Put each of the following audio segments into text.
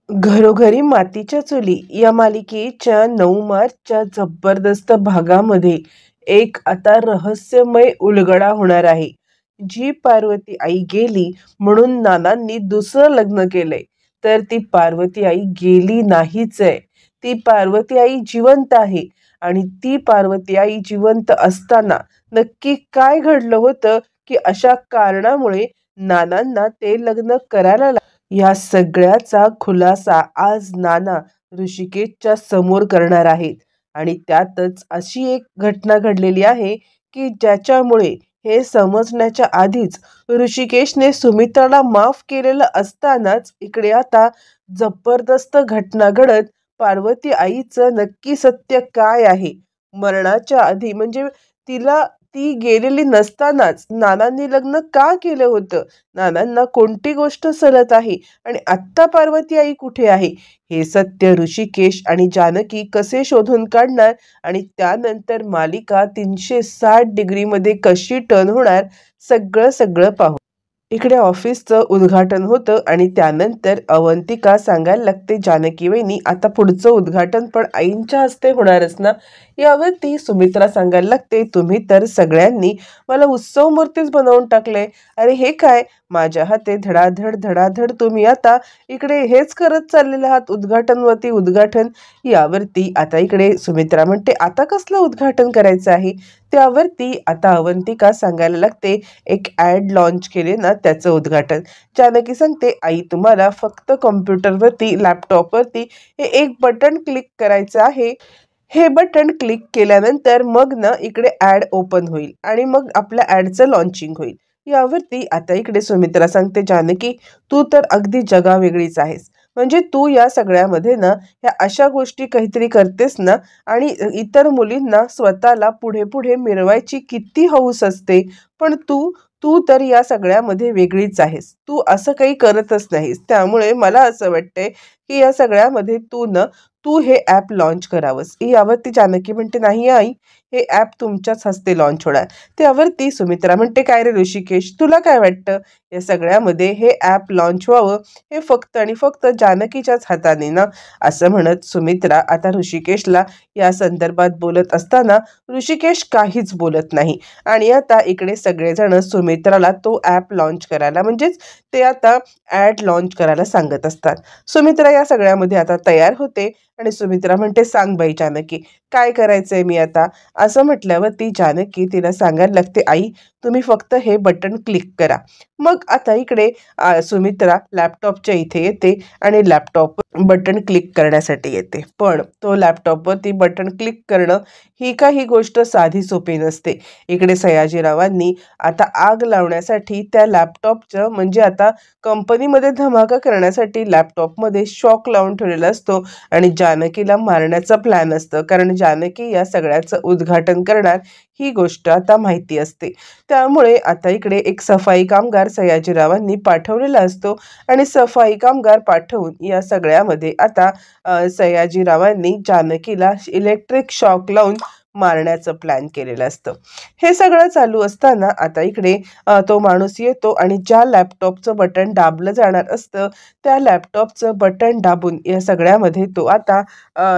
घरोघरी मातीच्या चुली या मालिकेच्या 9 मार्चच्या जबरदस्त भागामध्ये एक आता रहस्यमय उलगडा होणार आहे. जी पार्वती आई गेली म्हणून नानांनी दुसरं लग्न केलंय, तर ती पार्वती आई गेली नाहीच आहे. ती पार्वती आई जिवंत आहे आणि ती पार्वती आई जिवंत असताना नक्की काय घडलं होतं, की अशा कारणामुळे नानांना ते लग्न करायला या सगळ्याचा खुलासा आज नाना ऋषिकेशच्या समोर करणार आहेत. आणि त्यातच अशी एक घटना घडलेली आहे, की ज्याच्यामुळे हे समजण्याच्या आधीच ऋषिकेशने सुमित्राला माफ केलेलं असतानाच इकडे आता जबरदस्त घटना घडत पार्वती आईचं नक्की सत्य काय आहे? मरणाच्या आधी म्हणजे तिला ती गेलेली नसतानाच नानांनी लग्न का केलं होतं? नानांना कोणती गोष्ट सलत आहे आणि आत्ता पार्वती आई कुठे आहे? हे सत्य ऋषिकेश आणि जानकी कसे शोधून काढणार आणि त्यानंतर मालिका 360 डिग्रीमध्ये कशी टर्न होणार, सगळं सगळं पाहू. इकडे ऑफिसचं उद्घाटन होतं आणि त्यानंतर अवंतिका सांगायला लागते, जानकी वहिनी आता पुढचं उद्घाटन पण आईंच्या हस्ते होणारच ना? यावरती सुमित्रा सांगायला लागते, तुम्ही तर सगळ्यांनी मला उत्सव मूर्तीच बनवून टाकले. अरे हे काय, माझ्या हाते धडाधड धडाधड तुम्ही आता इकडे हेच करत चाललेले आहात, उद्घाटनवरती उद्घाटन. यावरती आता इकडे सुमित्रा म्हणते, आता कसलं उद्घाटन करायचं आहे? त्यावरती आता अवंतिका सांगायला लागते, एक ॲड लॉन्च केले ना त्याचं उद्घाटन. जानकी सांगते, आई तुम्हाला फक्त कॉम्प्युटरवरती लॅपटॉपवरती हे एक बटन क्लिक करायचं आहे. हे बटन क्लिक केल्यानंतर मग ना इकडे ॲड ओपन होईल आणि मग आपल्या ॲडचं लॉन्चिंग होईल. यावरती आता इकडे सुमित्रा सांगते, जानकी तू तर अगदी जगावेगळीच आहेस. म्हणजे तू या सगळ्यामध्ये ना ह्या अशा गोष्टी काहीतरी करतेस ना आणि इतर मुलींना स्वतःला पुढे पुढे मिरवायची किती हौस असते. पण तू तू तर या सगळ्यामध्ये वेगळीच आहेस. तू असं काही करतच नाहीस. त्यामुळे मला असं वाटतंय, की या सगळ्यामध्ये तू हे ॲप लॉन्च करावंस. यावरती जानकी म्हणते, नाही आई, हे ॲप तुमच्याच हस्ते लॉन्च होणार. त्यावरती सुमित्रा म्हणते, काय रे ऋषिकेश, तुला काय वाटतं? या सगळ्यामध्ये हे ॲप लॉन्च व्हावं हे फक्त आणि फक्त जानकीच्याच हाताने ना? असं म्हणत सुमित्रा आता ऋषिकेशला या संदर्भात बोलत असताना ऋषिकेश काहीच बोलत नाही. आणि आता इकडे सगळेजण सुमित्राला तो ॲप लॉन्च करायला म्हणजेच ते आता ॲड लॉन्च करायला सांगत असतात. सुमित्रा या सगळ्यामध्ये आता तयार होते आणि सुमित्रा म्हणते, सांग बाई जानकी, काय करायचंय मी आता? असं म्हटल्यावर ती जानकी तिला सांगायला लागते, आई तुम्ही फक्त हे बटन क्लिक करा. मग आता इकडे सुमित्रा लॅपटॉपच्या इथे येते आणि लॅपटॉप बटन क्लिक करण्यासाठी येते. पण तो लॅपटॉपवरती बटन क्लिक करणं ही काही गोष्ट साधी सोपी नसते. इकडे सयाजीरावांनी आता आग लावण्यासाठी त्या लॅपटॉपचं म्हणजे आता कंपनीमध्ये धमाका करण्यासाठी लॅपटॉपमध्ये शॉक लावून ठेवलेला असतो आणि जानकीला मारण्याचा प्लॅन असतं. कारण जानकी या सगळ्याचं उद्घाटन करणार ही गोष्ट आता माहिती असते. त्यामुळे आता इकडे एक सफाई कामगार सयाजीरावांनी पाठवलेला असतो आणि सफाई कामगार पाठवून या सगळ्यामध्ये आता सयाजीरावांनी जानकीला इलेक्ट्रिक शॉक लावून मारण्याचं प्लॅन केलेलं असतं. हे सगळं चालू असताना आता इकडे तो माणूस येतो आणि ज्या लॅपटॉपचं बटन दाबलं जाणार असतं त्या लॅपटॉपचं बटन दाबून या सगळ्यामध्ये तो आता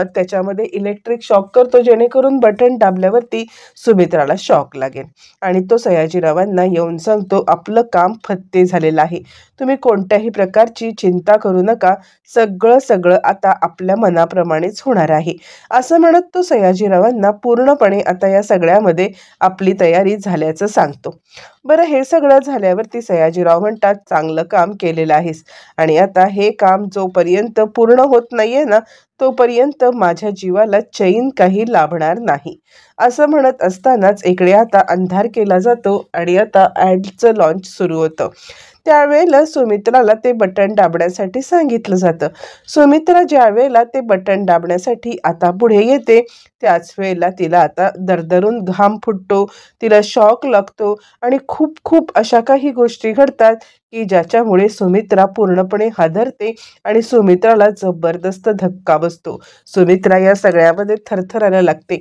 त्याच्यामध्ये इलेक्ट्रिक शॉक करतो, जेणेकरून बटन दाबल्यावरती सुमित्राला शॉक लागेल. आणि तो सयाजीरावांना येऊन सांगतो, आपलं काम फत्ते झालेलं आहे. तुम्ही कोणत्याही प्रकारची चिंता करू नका. सगळं सगळं आता आपल्या मनाप्रमाणेच होणार आहे. असं म्हणत तो सयाजीरावांना पूर्णपणे आता या सगळ्यामध्ये आपली तयारी झाल्याचं सांगतो. बरं, हे सगळं झाल्यावरती सयाजीराव म्हणतात, चांगलं काम केलेलं आहेस आणि आता हे काम जोपर्यंत पूर्ण होत नाहीये ना तोपर्यंत माझ्या जीवाला चैन काही लाभणार नाही. असं म्हणत असतानाच इकडे आता अंधार केला जातो आणि आता ॲडचं लॉन्च सुरू होतं. त्यावेळेला सुमित्राला ते बटन दाबण्यासाठी सांगितलं जातं. सुमित्रा ज्या वेळेला ते बटन दाबण्यासाठी आता पुढे येते त्याच वेळेला तिला आता दरदरून घाम फुटतो, तिला शॉक लागतो आणि खूप खूप अशा काही गोष्टी घडतात की ज्याच्यामुळे सुमित्रा पूर्णपणे हादरते आणि सुमित्राला जबरदस्त धक्का बसतो. सुमित्रा या सगळ्यामध्ये थरथरायला लागते.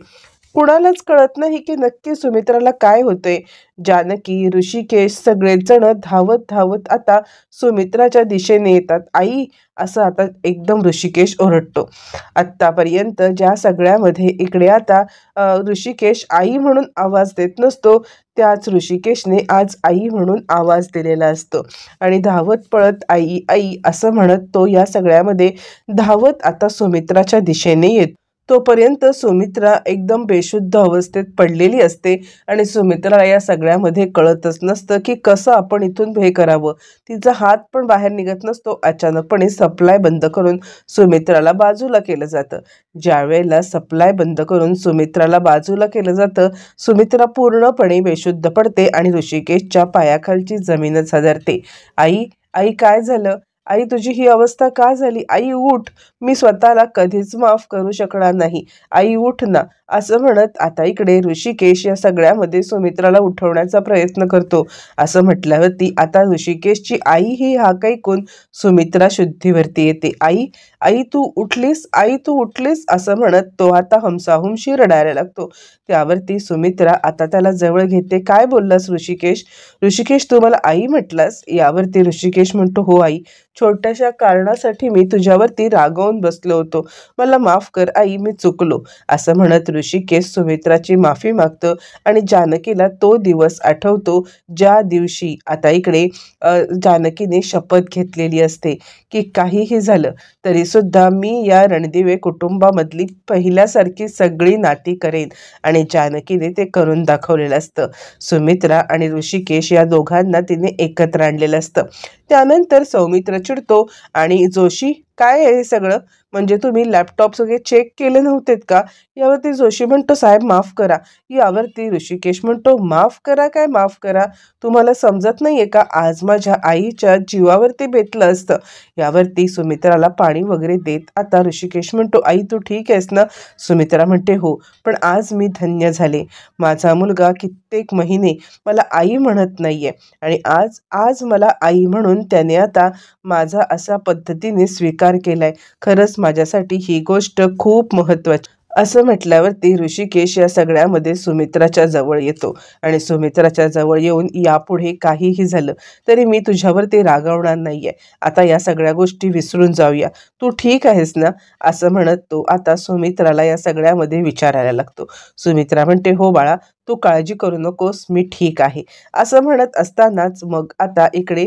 कुणालाच कळत नाही की नक्की सुमित्राला काय होतंय. जानकी, ऋषिकेश सगळेजण धावत धावत आता सुमित्राच्या दिशेने येतात. आई, असं आता एकदम ऋषिकेश ओरडतो. आत्तापर्यंत ज्या सगळ्यामध्ये इकडे आता ऋषिकेश आई म्हणून आवाज देत नसतो, त्याच ऋषिकेशने आज आई म्हणून आवाज दिलेला असतो आणि धावत पळत आई आई असं म्हणत तो या सगळ्यामध्ये धावत आता सुमित्राच्या दिशेने येतो. तोपर्यंत सुमित्रा एकदम बेशुद्ध अवस्थेत पडलेली असते आणि सुमित्राला या सगळ्यामध्ये कळतच नसतं की कसं आपण इथून हे करावं. तिचा हात पण बाहेर निघत नसतो. अचानकपणे सप्लाय बंद करून सुमित्राला बाजूला केलं जातं. ज्या वेळेला सप्लाय बंद करून सुमित्राला बाजूला केलं जातं, सुमित्रा पूर्णपणे बेशुद्ध पडते आणि ऋषिकेशच्या पायाखालची जमीनच हादरते. आई, आई काय झालं? आई, तुझी ही अवस्था का झाली? आई उठ, मी स्वतःला कधीच माफ करू शकणार नाही. आई उठ ना, असं म्हणत आता इकडे ऋषिकेश या सगळ्यामध्ये सुमित्राला उठवण्याचा प्रयत्न करतो. असं म्हटल्यावरती आता ऋषिकेशची आई ही हाक ऐकून सुमित्रा शुद्धीवरती येते. आई, आई तू उठलीस, आई तू उठलीस, असं म्हणत तो आता हमसाहुमशी रडायला लागतो. त्यावरती सुमित्रा आता त्याला जवळ घेते. काय बोललास ऋषिकेश? ऋषिकेश, तू मला आई म्हटलास? यावरती ऋषिकेश म्हणतो, हो आई, छोट्याशा कारणासाठी मी तुझ्यावरती रागावून बसलो होतो. मला माफ कर आई, मी चुकलो. असं म्हणत ऋषिकेश सुमित्राची माफी मागतं आणि जानकीला तो दिवस आठवतो ज्या दिवशी आता इकडे जानकीने शपथ घेतलेली असते की काहीही झालं तरी सुद्धा मी या रणदिवे कुटुंबामधली पहिल्यासारखी सगळी नाती करेन आणि जानकीने ते करून दाखवलेलं असतं. सुमित्रा आणि ऋषिकेश या दोघांना तिने एकत्र आणलेलं असतं. त्यानंतर सौमित्र चिडतो आणि जोशी, काय आहे हे सगळं? म्हणजे तुम्ही लॅपटॉप सगळे चेक केले नव्हतेत का? यावरती जोशी म्हणतो, साहेब माफ करा. यावरती ऋषिकेश म्हणतो, माफ करा काय माफ करा? तुम्हाला समजत नाहीये का? आज माझ्या आईच्या जीवावरती बेतलं असतं. यावरती सुमित्राला पाणी वगैरे देत आता ऋषिकेश म्हणतो, आई तू ठीक आहेस ना? सुमित्रा म्हणते, हो, पण आज मी धन्य झाले. माझा मुलगा कित्येक महिने मला आई म्हणत नाहीये आणि आज आज मला आई म्हणून त्याने आता माझा अशा पद्धतीने स्वीकार केलाय. खरंच माझ्यासाठी ही गोष्ट खूप महत्त्वाची. असं म्हटल्यावरती ऋषिकेश या सगळ्यामध्ये सुमित्राच्या जवळ येतो आणि सुमित्राच्या जवळ येऊन, यापुढे काहीही झालं तरी मी तुझ्यावरती रागावणार नाहीये. आता या सगळ्या गोष्टी विसरून जाऊया. तू ठीक आहेस ना? असं म्हणत तो आता सुमित्राला या सगळ्यामध्ये विचारायला लागतो. सुमित्रा म्हणते, हो बाळा, तू काळजी करू नकोस, मी ठीक आहे. असं म्हणत असतानाच मग आता इकडे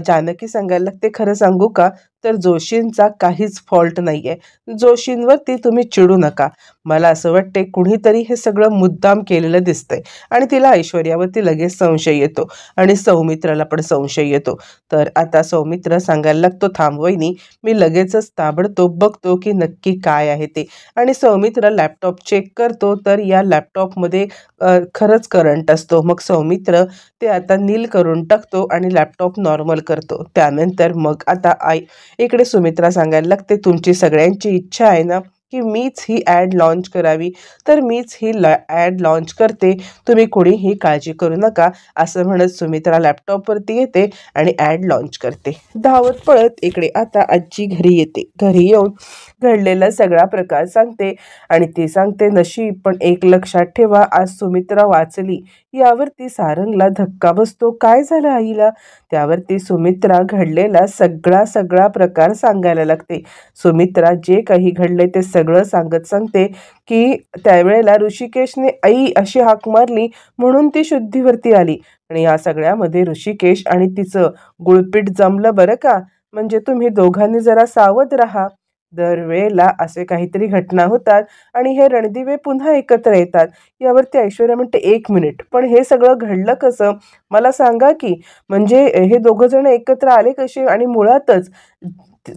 जानकी सांगायला लागते, खरं सांगू का, तर जोशींचा काहीच फॉल्ट नाहीये. जोशींवरती तुम्ही चिडू नका. मला असं वाटते कुणीतरी हे सगळं मुद्दाम केलेलं दिसतंय. आणि तिला ऐश्वर्यावरती लगेच संशय येतो आणि सौमित्राला पण संशय येतो. तर आता सौमित्र सांगायला लागतो, थांब वहिनी, मी लगेचच ताबडतोब बघतो की नक्की काय आहे ते. आणि सौमित्र लॅपटॉप चेक करतो तर या लॅपटॉपमध्ये खरंच करंट असतो. मग सौमित्र ते आता नील करून टाकतो आणि लॅपटॉप नॉर्मल करतो. त्यानंतर मग आता इकडे सुमित्रा सांगायला लागते, तुमची सगळ्यांची इच्छा आहे ना की मीच ही ॲड लॉन्च करावी, तर मीच ही ॲड लॉन्च करते, तुम्ही कोणीही काळजी करू नका. असं म्हणत सुमित्रा लॅपटॉपवरती येते आणि ॲड लॉन्च करते. धावत पळत इकडे आता आजी घरी येते. घरी येऊन घडलेला सगळा प्रकार सांगते आणि ती सांगते, नशीब, पण एक लक्षात ठेवा, आज सुमित्रा वाचली. यावरती सारंगला धक्का बसतो. काय झालं आईला? त्यावरती सुमित्रा घडलेला सगळा प्रकार सांगायला लागते. सुमित्रा जे काही घडले ते सगळं सांगते की त्यावेळेला ऋषिकेशने आई अशी हाक मारली म्हणून ती शुद्धीवरती आली आणि या सगळ्यामध्ये ऋषिकेश आणि तिचं गुळपीट जमलं बरं का. म्हणजे तुम्ही दोघांनी जरा सावध राहा. दरवेळेला असे काहीतरी घटना होतात आणि हे रणदिवे पुन्हा एकत्र येतात. यावरती ऐश्वर्या म्हणते, 1 मिनिट, पण हे सगळं घडलं कसं? मला सांगा की. म्हणजे हे दोघं जण एकत्र आले कसे? आणि मुळातच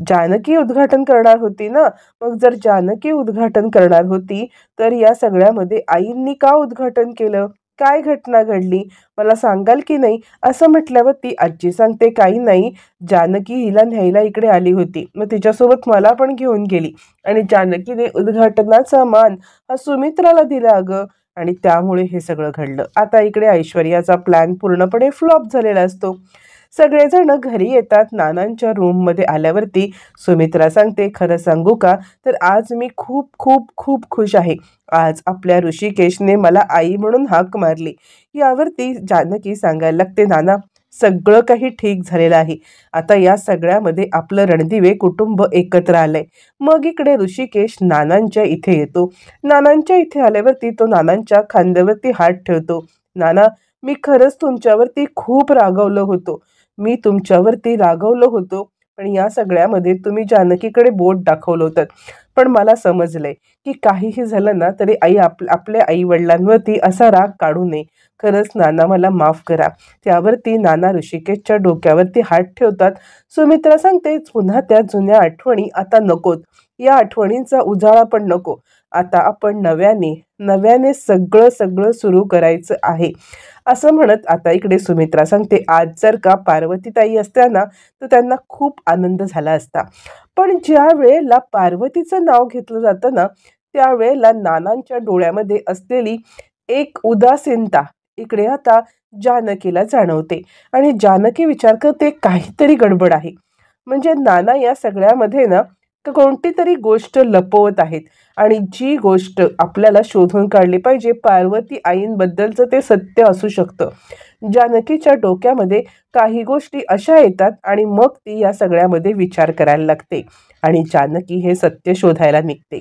जानकी उद्घाटन करणार होती ना. मग जर जानकी उद्घाटन करणार होती तर या सगळ्यामध्ये आईंनी का उद्घाटन केलं? काय घटना घडली? मला सांगाल की नाही? असं म्हटल्यावर ती आजी सांगते, काही नाही, जानकी हिला न्यायला इकडे आली होती, मग तिच्यासोबत मला पण घेऊन गेली आणि जानकीने उद्घाटनाचा मान हा सुमित्राला दिला अगं, आणि त्यामुळे हे सगळं घडलं. आता इकडे ऐश्वर्याचा प्लॅन पूर्णपणे फ्लॉप झालेला असतो. सगळेजण घरी येतात. नानांच्या रूममध्ये आल्यावरती सुमित्रा सांगते, खरं सांगू का, तर आज मी खूप खूप खूप खुश आहे. आज आपल्या ऋषिकेशने मला आई म्हणून हाक मारली. यावरती जानकी सांगायला लागते, नाना सगळं काही ठीक झालेलं आहे. आता या सगळ्यामध्ये आपलं रणदिवे कुटुंब एकत्र आलंय. मग इकडे ऋषिकेश नानांच्या इथे येतो. नानांच्या इथे आल्यावरती तो नानांच्या खांद्यावरती हात ठेवतो. नाना, मी खरंच तुमच्यावरती खूप रागवलो होतो. मी तुमच्यावरती रागवलो होतो, पण या सगळ्यामध्ये तुम्ही जानकीकडे बोट दाखवलं होतं. पण मला समजलंय की काहीही झालं ना तरी आपल्या आई वडिलांवरती असा राग काढू नये. खरंच नाना, मला माफ करा. त्यावरती नाना ऋषिकेशच्या डोक्यावरती हात ठेवतात. सुमित्रा सांगते, पुन्हा त्या जुन्या आठवणी आता नकोत. या आठवणींचा उजाळा पण नको. आता आपण नव्याने सगळं सगळं सुरू करायचं आहे, असं म्हणत आता इकडे सुमित्रा सांगते, आज जर का पार्वतीताई असत्या ना तर त्यांना खूप आनंद झाला असता. पण ज्या वेळेला पार्वतीचं नाव घेतलं जातं ना त्यावेळेला नानांच्या डोळ्यामध्ये असलेली एक उदासीनता इकडे आता जानकीला जाणवते. आणि जानकी विचार करते, काहीतरी गडबड आहे. म्हणजे नाना या सगळ्यामध्ये ना कोणती तरी गोष्ट लपवत आहेत. आणि जी गोष्ट आपल्याला शोधून काढली पाहिजे, पार्वती आईंबद्दलचं ते सत्य असू शकतं. जानकीच्या डोक्यामध्ये काही गोष्टी अशा येतात आणि मग ती या सगळ्यामध्ये विचार करायला लागते आणि जानकी हे सत्य शोधायला निघते.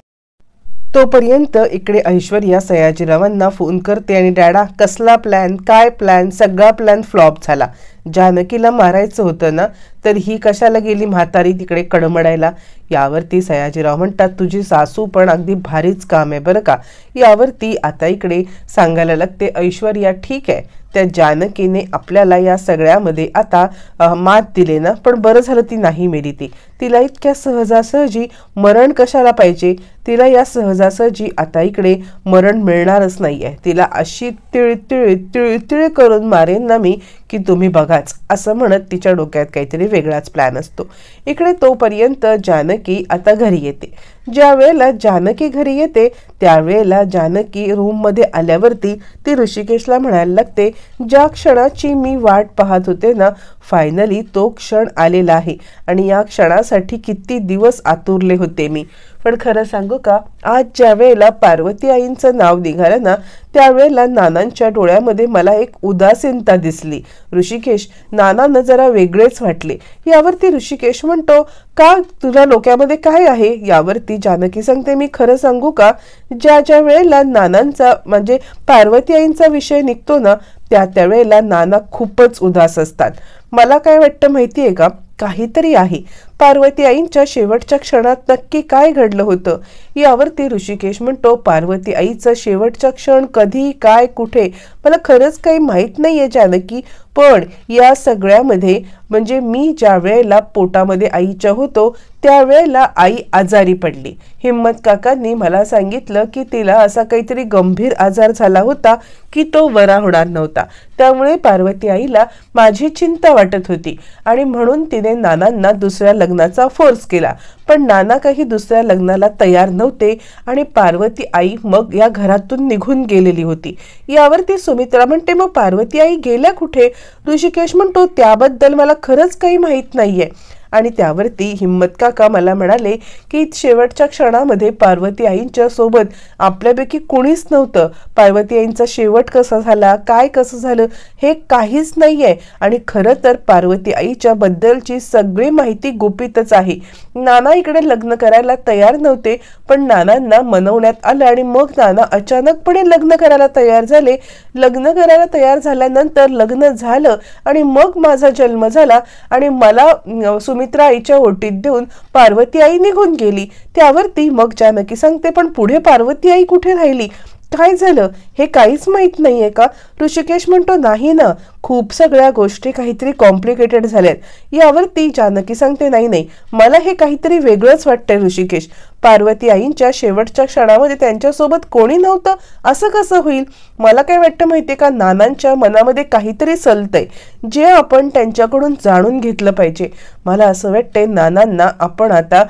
तोपर्यंत इकडे ऐश्वर्या सयाजीरावांना फोन करते आणि डॅडा, कसला प्लॅन, काय प्लॅन, सगळा प्लॅन फ्लॉप झाला. जानकीला मारायचं होतं ना, तर ही कशाला गेली म्हातारी तिकडे कडमडायला. यावरती सयाजीराव म्हणतात, तुझी सासू पण अगदी भारीच काम आहे बरं का. यावरती आता इकडे सांगायला लागते ऐश्वर्या, ठीक आहे, त्या जानकीने आपल्याला या सगळ्यामध्ये आता मात दिले ना, पण बरं झालं ती नाही मेली. तिला इतक्या सहजासहजी मरण कशाला पाहिजे. तिला या सहजासहजी आता इकडे मरण मिळणारच नाही आहे. तिला अशी तिळ करून मारेन ना मी की तुम्ही बघाच, असं म्हणत तिच्या डोक्यात काहीतरी वेगळाच प्लॅन असतो. इकडे तोपर्यंत जानकी आता घरी येते. ज्या वेळेला जानकी घरी येते त्यावेळेला जानकी रूममध्ये आल्यावरती ती ऋषिकेशला म्हणायला लागते, ज्या क्षणाची मी वाट पाहत होते ना, फायनली तो क्षण आलेला आहे आणि या क्षणासाठी किती दिवस आतुरले होते मी. पण खरं सांगू का, आज ज्या वेळेला पार्वती आईंचं नाव निघालं ना त्यावेळेला नानांच्या डोळ्यामध्ये मला एक उदासीनता दिसली. ऋषिकेश, नानांना जरा वेगळेच वाटले. यावरती ऋषिकेश म्हणतो, का, तुझ्या डोक्यामध्ये काय आहे. यावरती जानकी सांगते, मी खरं सांगू का, ज्या वेळेला नानांचा म्हणजे पार्वती आईंचा विषय निघतो ना त्या वेळेला नाना खूपच उदास असतात. मला काय वाटतं माहितीये का, काहीतरी आहे. पार्वती आईंच्या शेवटच्या क्षणात नक्की काय घडलं होतं. यावरती ऋषिकेश म्हणतो, पार्वती आईचं शेवटचा क्षण कधी, काय, कुठे, मला खरंच काही माहीत नाहीये जानकी. पण या सगळ्यामध्ये म्हणजे मी ज्या वेळेला पोटामध्ये आईच्या होतो त्यावेळेला आई आजारी पडली. हिम्मत काकांनी मला सांगितलं की तिला असा काहीतरी गंभीर आजार झाला होता की तो बरा होणार नव्हता. त्यामुळे पार्वती आईला माझी चिंता वाटत होती आणि म्हणून तिने नानांना दुसऱ्या लग्नाचा फोर्स केला. पण नाना काही दुसऱ्या लग्नाला तयार नव्हते आणि पार्वती आई मग या घरातून निघून गेलेली होती. यावरती सुमित्रा म्हणते, मग पार्वती आई गेल्या कुठे. ऋषिकेश म्हणतो, त्याबद्दल मला खरंच काही माहीत नाहीये. आणि त्यावरती हिम्मत काका मला म्हणाले की शेवटच्या क्षणामध्ये पार्वती आईंच्या सोबत आपल्यापैकी कोणीच नव्हतं. पार्वती आईंचा शेवट कसा झाला, काय कसं झालं हे काहीच नाहीये. आणि खरं तर पार्वती आईच्या बद्दलची सगळी माहिती गुपितच आहे. नाना इकडे लग्न करायला तयार नव्हते, पण नानांना मनवण्यात आलं आणि मग नाना अचानकपणे लग्न करायला तयार झाले. लग्न करायला तयार झाल्यानंतर लग्न झालं आणि मग माझा जन्म झाला आणि मला सुमित्रा आईच्या ओटीत देऊन पार्वती आई निघून गेली. त्यावरती मग जानकी सांगते, पण पुढे पार्वती आई कुठे राहिली, काय झालं हे काहीच माहित नाहीये का. ऋषिकेश म्हणतो, नाही ना, खूप सगळ्या गोष्टी काहीतरी कॉम्प्लिकेटेड झाल्यात. यावरती जानकी सांगते, नाही, मला हे काहीतरी वेगळंच वाटतंय ऋषिकेश. पार्वती आईंच्या शेवटच्या क्षणामध्ये त्यांच्यासोबत कोणी नव्हतं असं कसं होईल. मला काय वाटतं माहितीये का, नानांच्या मनामध्ये काहीतरी सलतंय जे आपण त्यांच्याकडून जाणून घेतलं पाहिजे. मला असं वाटतंय नानांना आपण आता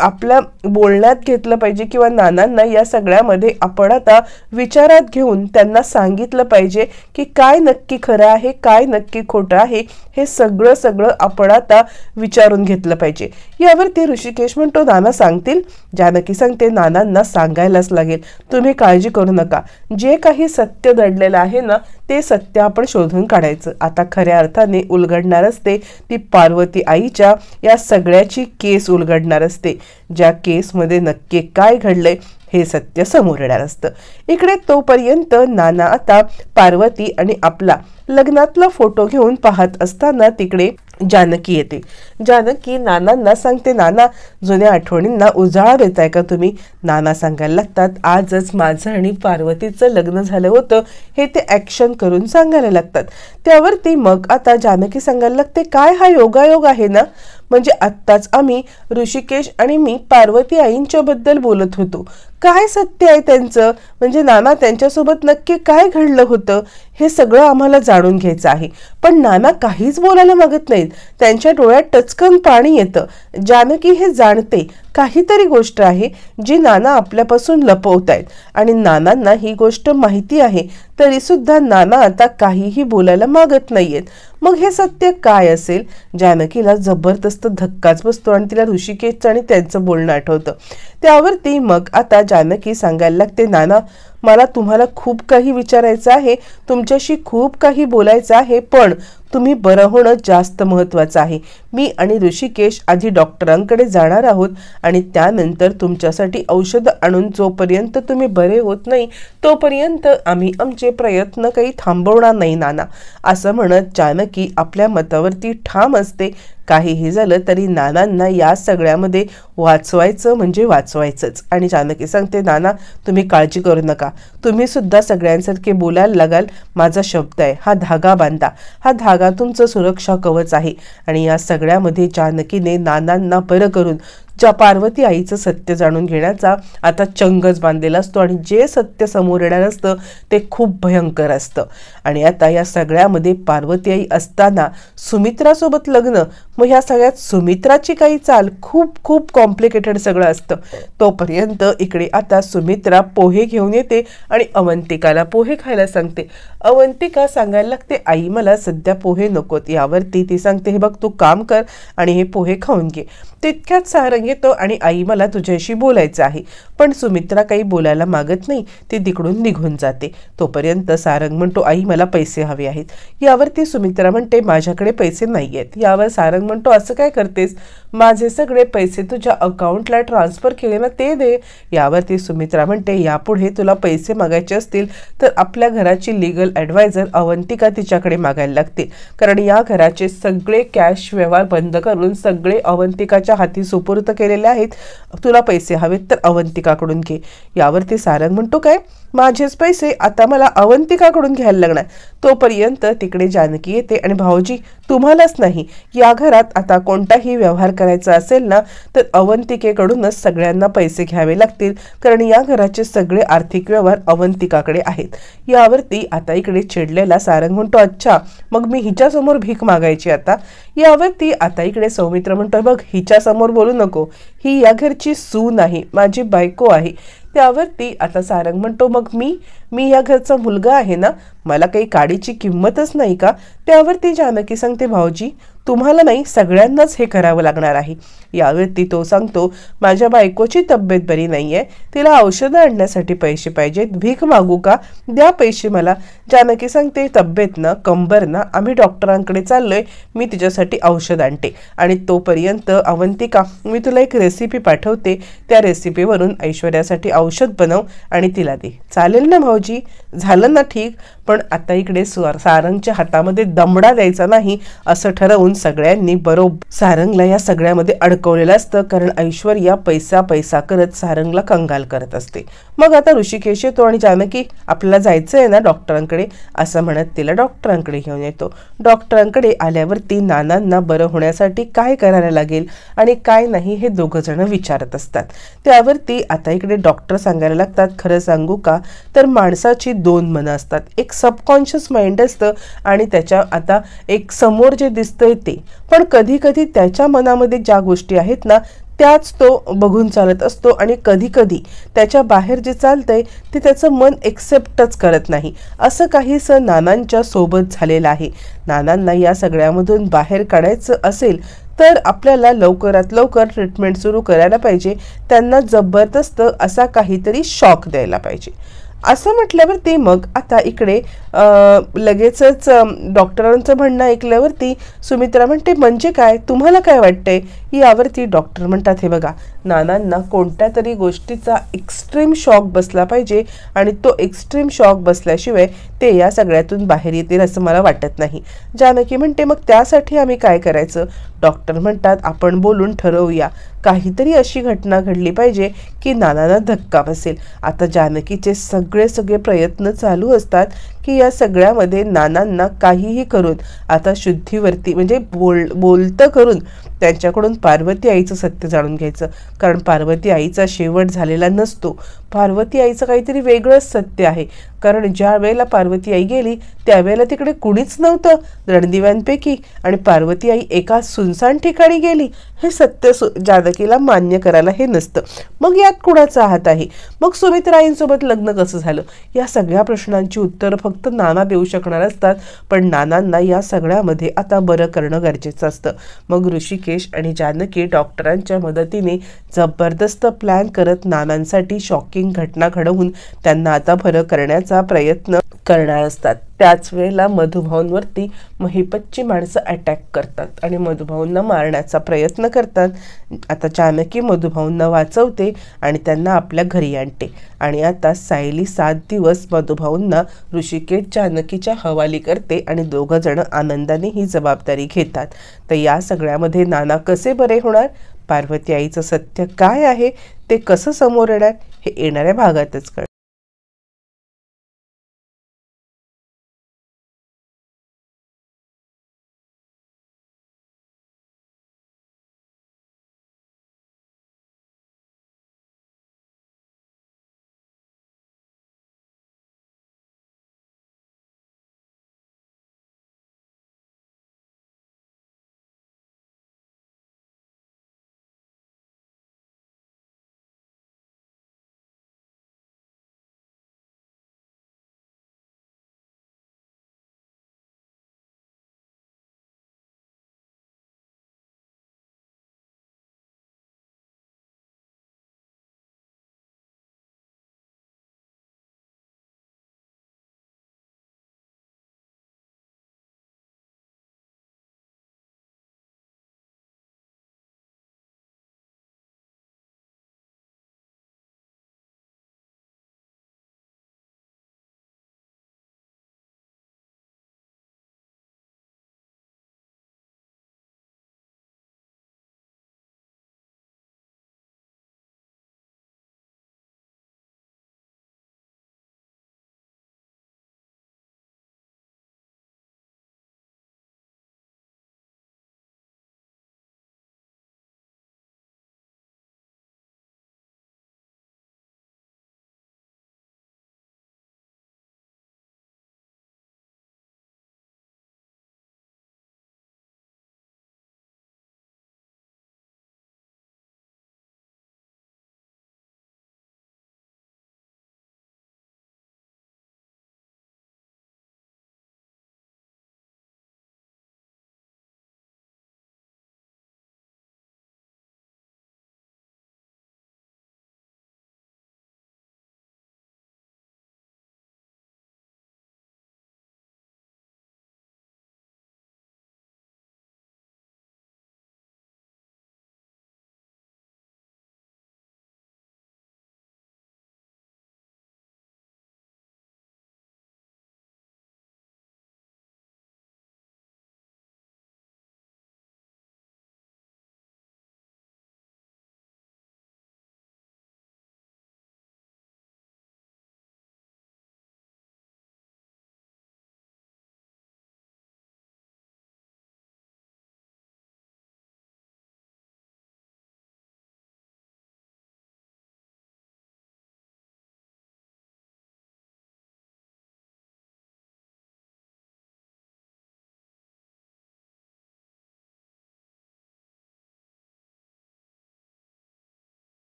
आपल्या बोलण्यात घेतलं पाहिजे किंवा नानांना या सगळ्यामध्ये आपण आता विचारात घेऊन त्यांना सांगितलं पाहिजे की काय नक्की खरं आहे, काय नक्की खोटं आहे, हे सगळं आपण आता विचारून घेतलं पाहिजे. यावरती ऋषिकेश म्हणतो, नाना सांगतील. जानकी सांगते, नानांना सांगायलाच लागेल, तुम्ही काळजी करू नका. जे काही सत्य दडलेलं आहे ना, ते सत्य आपण शोधून काढायचं. आता खऱ्या अर्थाने उलगडणार असते ती पार्वती आईच्या या सगळ्याची केस उलगडणार असते, ज्या केसमध्ये नक्की काय घडलंय हे सत्य समोर येणार असतं. इकडे तोपर्यंत नाना आता पार्वती आणि आपला लग्नातला फोटो घेऊन पाहत असताना तिकडे जानकी येते. जानकी नानांना सांगते, नाना जुन्या आठवणींना उजाळा देताय का तुम्ही? नाना सांगायला लागतात, आजच माझं आणि पार्वतीचं लग्न झालं होतं हे ते ॲक्शन करून सांगायला लागतात. त्यावरती मग आता जानकी सांगायला लागते, काय हा योगायोग आहे ना, म्हणजे आत्ताच आम्ही ऋषिकेश आणि मी पार्वती आईंच्या बद्दल बोलत होतो. काय सत्य आहे त्यांचं, म्हणजे नाना त्यांच्यासोबत नक्की काय घडलं होतं हे सगळं आम्हाला जाणून घ्यायचं आहे. पण नाना काहीच बोलायला मागत नाहीत, त्यांच्या डोळ्यात टचकन पाणी येतं. जानकी हे जाणते काहीतरी गोष्ट आहे जी नाना आपल्यापासून लपवतायत आणि नानांना ही गोष्ट माहिती आहे, तरी सुद्धा नाना आता काहीही बोलायला मागत नाहीयेत. मग हे सत्य काय असेल? जानकीला जबरदस्त धक्काच बसतो आणि तिला ऋषिकेशचं आणि त्यांचं बोलणं आठवतं. त्यावरती मग आता जानकी सांगायला लागते, नाना मला तुम्हाला खूप काही विचारायचं आहे, तुमच्याशी खूप काही बोलायचं आहे, पण तुम्ही बरं होणं जास्त महत्त्वाचं आहे. मी आणि ऋषिकेश आधी डॉक्टरांकडे जाणार आहोत आणि त्यानंतर तुमच्यासाठी औषधं आणून जोपर्यंत तुम्ही बरे होत नाही तोपर्यंत आम्ही आमचे प्रयत्न काही थांबवणार नाही नाना. असं म्हणत जानकी आपल्या मतावरती ठाम असते. काहीही झालं तरी नानांना या सगळ्यामध्ये वाचवायचं म्हणजे वाचवायचंच. आणि जानकी सांगते, नाना तुम्ही काळजी करू नका, तुम्ही सुद्धा सगळ्यांसारखे बोलायला लागाल. माझा शब्द आहे, हा धागा बांधा, हा धागा तुमचं सुरक्षा कवच आहे. आणि या सगळ्यामध्ये जानकीने नानांना बरं करून ज्या पार्वती आईचं सत्य जाणून घेण्याचा आता चंगच बांधलेला असतो आणि जे सत्य समोर येणार असतं ते खूप भयंकर असतं. आणि आता या सगळ्यामध्ये पार्वती आई असताना सुमित्रासोबत लग्न, मग ह्या सगळ्यात सुमित्राची काही चाल खूप खूप कॉम्प्लिकेटेड सगळं असतं. तोपर्यंत इकडे आता सुमित्रा पोहे घेऊन येते आणि अवंतिकाला पोहे खायला सांगते. अवंतिका सांगायला लागते, आई मला सध्या पोहे नकोत. यावरती ती सांगते, हे बघ तू काम कर आणि हे पोहे खाऊन घे. तितक्यात सारंग येतो आणि आई मला तुझ्याशी बोलायचं आहे. पण सुमित्रा काही बोलायला मागत नाही, ती तिकडून निघून जाते. तोपर्यंत सारंग म्हणतो, आई मला पैसे हवे आहेत. यावरती सुमित्रा म्हणते, माझ्याकडे पैसे नाही आहेत. यावर सारंग म्हणतो, असं काय करतेस, माझे सगळे पैसे तुझ्या अकाउंटला ट्रान्सफर केले ना ते दे. यावरती सुमित्रा म्हणते, यापुढे तुला पैसे मागायचे असतील तर आपल्या घराची लीगल ॲडवायझर अवंतिका तिच्याकडे मागायला लागते, कारण या घराचे सगळे कॅश व्यवहार बंद करून सगळे अवंतिकाच्या हाती सुपूर्द केलेले आहेत. तुला पैसे हवेत तर अवंतिकाकडून घे. यावरती सारंग म्हणतो, काय माझेच पैसे आता मला अवंतिकाकडून घ्यायला लागणार. तोपर्यंत तिकडे जानकी येते आणि भाऊजी तुम्हालाच नाही, या घरात आता कोणताही व्यवहार करायचा असेल ना तर अवंतिकेकडूनच सगळ्यांना पैसे घ्यावे लागतील, कारण या घराचे सगळे आर्थिक व्यवहार अवंतिकाकडे आहेत. यावरती आता इकडे चिडलेला सारंग म्हणतो, अच्छा मग मी हिच्यासमोर भीक मागायची आता. यावरती आता इकडे सौमित्र म्हणतो, बघ हिच्यासमोर बोलू नको, ही या घरची सून आहे, माझी बायको आहे. त्यावरती आता सारंग म्हणतो, मग मी या घरचा मुलगा आहे ना, मला काही काडीची किंमतच नाही का? त्यावरती जानकी सांगते, भाऊजी तुम्हाला नाही सगळ्यांनाच हे करावं लागणार आहे. यावरती तो सांगतो, माझ्या बायकोची तब्येत बरी नाही आहे, तिला औषधं आणण्यासाठी पैसे पाहिजेत, भीक मागू का, द्या पैसे मला. जानकी सांगते, तब्येत ना कंबर ना, आम्ही डॉक्टरांकडे चाललोय, मी तिच्यासाठी औषध आणते. आणि तोपर्यंत अवंतिका मी तुला एक रेसिपी पाठवते, त्या रेसिपीवरून ऐश्वर्यासाठी औषध बनव आणि तिला दे. चालेल ना भाऊजी? झालं ना ठीक. पण आता इकडे सारंगच्या हातामध्ये दमडा द्यायचा नाही असं ठरवून सगळ्यांनी बरोबर सारंगला या सगळ्यामध्ये अडकवलेलं असतं, कारण ऐश्वर्या पैसा पैसा करत सारंगला कंगाल करत असते. मग आता ऋषिकेश येतो आणि जानकी आपल्याला जायचं आहे ना डॉक्टरांकडे, असं म्हणत तिला डॉक्टरांकडे घेऊन येतो. डॉक्टरांकडे आल्यावरती नानांना बरं होण्यासाठी काय करायला लागेल आणि काय नाही हे दोघं जण विचारत असतात. त्यावरती आता इकडे डॉक्टर सांगायला लागतात, खरं सांगू का तर माणसाची दोन मनं असतात, एक सबकॉन्शियस माइंड असतं आणि त्याच्या आता एक समोर जे दिसतंय ते, पण कधी कधी त्याच्या मनामध्ये ज्या गोष्टी आहेत ना त्याच तो बघून चालत असतो आणि कधी कधी त्याच्या बाहेर जे चालतंय ते त्याचं मन एक्सेप्टच करत नाही. असं काहीसं नानांच्या सोबत झालेलं आहे. नानांना या सगळ्यामधून बाहेर काढायचं असेल तर आपल्याला लवकरात लवकर ट्रीटमेंट सुरू करायला पाहिजे. त्यांना जबरदस्त असा काहीतरी शॉक द्यायला पाहिजे. असं म्हटल्यावरती मग आता इकडे लगेचच डॉक्टरांचं म्हणणं ऐकल्यावरती सुमित्रा म्हणते, म्हणजे काय, तुम्हाला काय वाटतंय? यावरती डॉक्टर म्हणतात, हे बघा, नानांना कोणत्या तरी गोष्टीचा एक्स्ट्रीम शॉक बसला पाहिजे आणि तो एक्स्ट्रीम शॉक बसल्याशिवाय ते या सगळ्यातून बाहेर येतील असं मला वाटत नाही. जानकी म्हणते, मग त्यासाठी आम्ही काय करायचं? डॉक्टर म्हणतात, आपण बोलून ठरवूया. काहीतरी अशी घटना घडली पाहिजे की नानांना धक्का बसेल. आता जानकीचे सगळे प्रयत्न चालू असतात की या सगळ्यामध्ये नानांना काहीही करून आता शुद्धीवरती म्हणजे बोलतं करून त्यांच्याकडून पार्वती आईचं सत्य जाणून घ्यायचं. कारण पार्वती आईचा शेवट झालेला नसतो. पार्वती आईचं काहीतरी वेगळंच सत्य आहे. कारण ज्या वेळेला पार्वती आई गेली त्यावेळेला तिकडे कुणीच नव्हतं रणदिव्यांपैकी आणि पार्वती आई एका सुनसान ठिकाणी गेली. हे सत्य जानकीला मान्य करायला हे नसतं. मग यात कुणाचा हात आहे? मग सुमित्राईंसोबत लग्न कसं झालं? या सगळ्या प्रश्नांची उत्तरं फक्त नाना देऊ शकणार असतात. पण नानांना या सगळ्यामध्ये आता बरं करणं गरजेचं असतं. मग ऋषिकेश आणि जानकी डॉक्टरांच्या मदतीने जबरदस्त प्लॅन करत नानांसाठी शॉकिंग घटना घडवून त्यांना आता बरं करण्याचा प्रयत्न करणार असतात. त्याच वेळेला मधुभाऊंवरती महिपतची माणसं अटॅक करतात आणि मधुभाऊंना मारण्याचा प्रयत्न करतात. आता जानकी मधुभाऊंना वाचवते आणि त्यांना आपल्या घरी आणते. आणि आता सायली 7 दिवस मधुभाऊंना ऋषिकेश जानकीच्या हवाली करते आणि दोघं जण आनंदाने ही जबाबदारी घेतात. तर या सगळ्यामध्ये नाना कसे बरे होणार? पार्वती आईचं सत्य काय आहे ते कसं समोर येणार? हे येणाऱ्या भागातच कळेल.